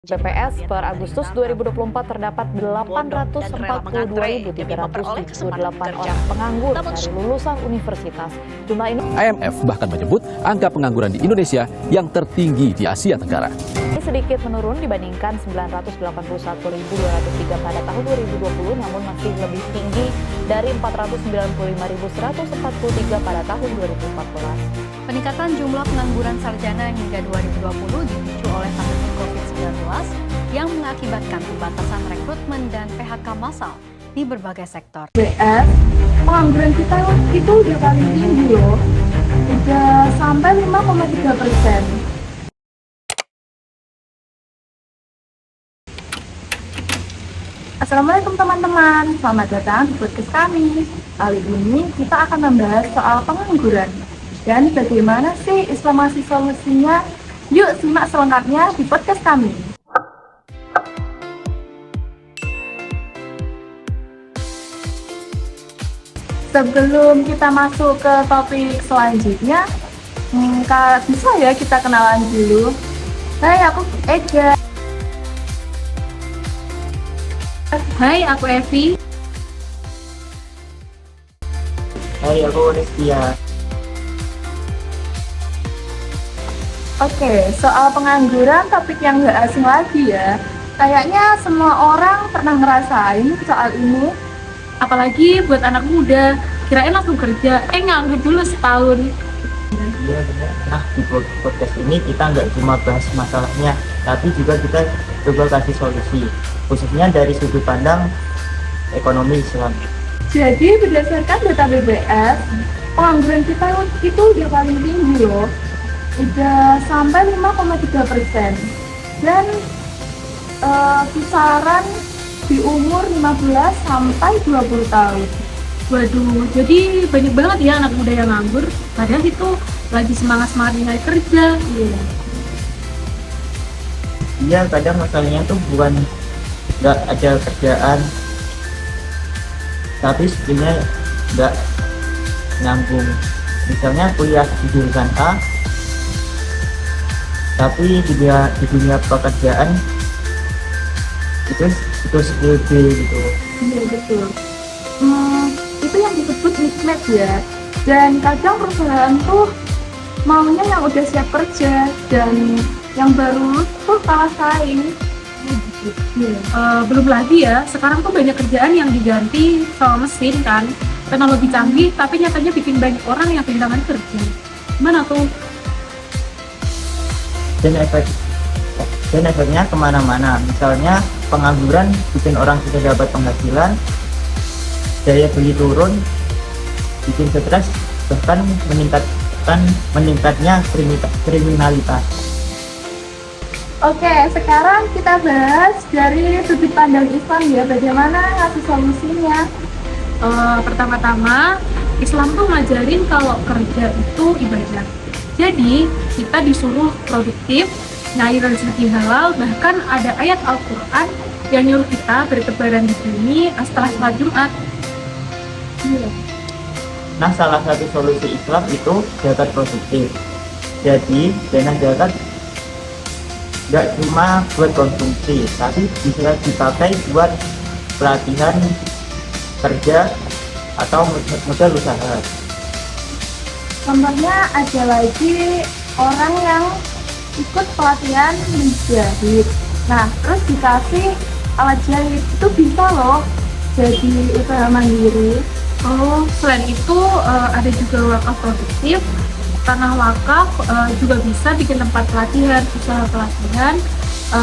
BPS per Agustus 2024 terdapat 842.378 orang penganggur dari lulusan universitas. Jumlah ini IMF bahkan menyebut angka pengangguran di Indonesia yang tertinggi di Asia Tenggara. Ini sedikit menurun dibandingkan 981.203 pada tahun 2020, namun masih lebih tinggi dari 495.143 pada tahun 2014. Peningkatan jumlah pengangguran sarjana hingga 2020 dipicu oleh pandemi COVID-19 yang mengakibatkan pembatasan rekrutmen dan PHK massal di berbagai sektor. BS, pengangguran kita itu udah paling tinggi loh, udah sampai 5,3%. Assalamualaikum teman-teman, selamat datang di podcast kami. Kali ini kita akan membahas soal pengangguran dan bagaimana sih Islamasi solusinya. Yuk simak selengkapnya di podcast kami. Sebelum kita masuk ke topik selanjutnya, bisa ya kita kenalan dulu. Hai, aku Ega. Hai, aku Evi. Hai, aku Rizkia. Oke, soal pengangguran topik yang nggak asing lagi ya. Kayaknya semua orang pernah ngerasain soal ini. Apalagi buat anak muda, kirain langsung kerja, nganggur dulu setahun. Iya benar. Nah, di podcast ini kita nggak cuma bahas masalahnya, tapi juga kita coba kasih solusi, khususnya dari sudut pandang ekonomi Islam. Jadi berdasarkan data BPS, pengangguran kita itu udah paling tinggi loh, udah sampai 5,3%, dan kisaran di umur 15 sampai 20 tahun. Waduh, jadi banyak banget ya anak muda yang nganggur, padahal itu lagi semangat-semangatnya kerja. Iya, kadang masalahnya tuh bukan nggak ada kerjaan, tapi sebenarnya nggak nyambung. Misalnya kuliah di jurusan A, tapi di dunia pekerjaan itu skill B gitu. Iya betul. Itu yang disebut mismatch ya. Dan kadang perusahaan tuh maunya yang udah siap kerja dan yang baru tuh kalah saing. Belum lagi ya, sekarang tuh banyak kerjaan yang diganti sama mesin kan, teknologi canggih, tapi nyatanya bikin banyak orang yang kehilangan kerja. Gimana tuh? Dan efeknya kemana-mana. Misalnya pengangguran bikin orang tidak dapat penghasilan, daya beli turun, bikin stres, bahkan meningkatnya kriminalitas. Oke, sekarang kita bahas dari sudut pandang Islam ya, bagaimana ngasih solusinya. Pertama-tama, Islam tuh ngajarin kalau kerja itu ibadah. Jadi, kita disuruh produktif, nyari rezeki halal, bahkan ada ayat Al-Quran yang nyuruh kita bertebaran di bumi setelah sholat Jumat. Nah, salah satu solusi Islam itu zakat produktif. Jadi, dana zakat nggak cuma buat konsumsi, tapi bisa dipakai buat pelatihan kerja atau modal usaha. Contohnya ada lagi orang yang ikut pelatihan menjahit. Nah, terus dikasih alat jahit, itu bisa loh jadi usaha mandiri. Selain itu ada juga wakaf produktif. Tanah wakaf juga bisa bikin tempat pelatihan, usaha pelatihan,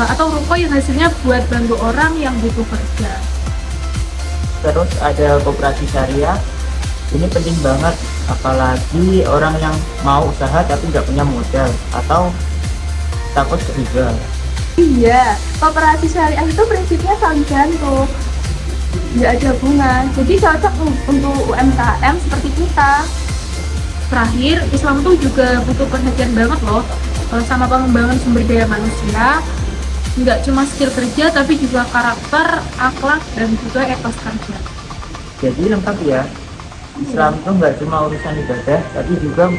atau ruko yang hasilnya buat bantu orang yang butuh kerja. Terus ada koperasi syariah. Ini penting banget, apalagi orang yang mau usaha tapi nggak punya modal atau takut riba. Iya, koperasi syariah itu prinsipnya saling bantu, nggak ada bunga, jadi cocok untuk UMKM seperti kita. Terakhir, Islam tuh juga butuh perhatian banget loh sama pengembangan sumber daya manusia. Nggak cuma skill kerja, tapi juga karakter, akhlak, dan juga etos kerja. Jadi lengkap ya. Islam tuh nggak cuma urusan ibadah, tapi juga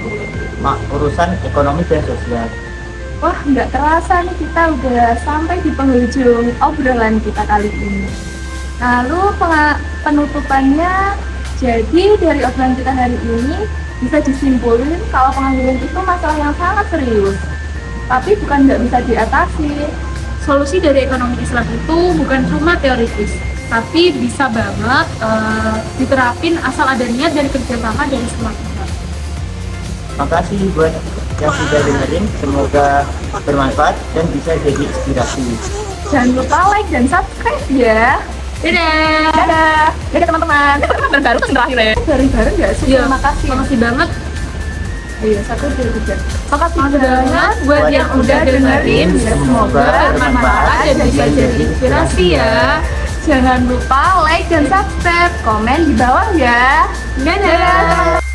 urusan ekonomi dan sosial. Wah, nggak terasa nih kita udah sampai di penghujung obrolan kita kali ini. Lalu penutupannya, jadi dari obrolan kita hari ini bisa disimpulin kalau pengangguran itu masalah yang sangat serius, tapi bukan nggak bisa diatasi. Solusi dari ekonomi Islam itu bukan cuma teoritis, tapi bisa banget diterapin asal ada niat dan kerjasama dari semua pihak. Makasih buat yang sudah dengerin, semoga bermanfaat dan bisa jadi inspirasi. Jangan lupa like dan subscribe ya. Dadah! Dadah! Dadah teman-teman. Dan baru tuh terakhir ya. Bareng-bareng nggak sih? Iya, Makasih. makasih banget. Iya, 1, 2, 3. Makasih Makasih banget banget buat yang udah dengerin. Semoga bermanfaat dan bisa jadi inspirasi ya. Jangan lupa like dan subscribe, komen di bawah ya. Dadah!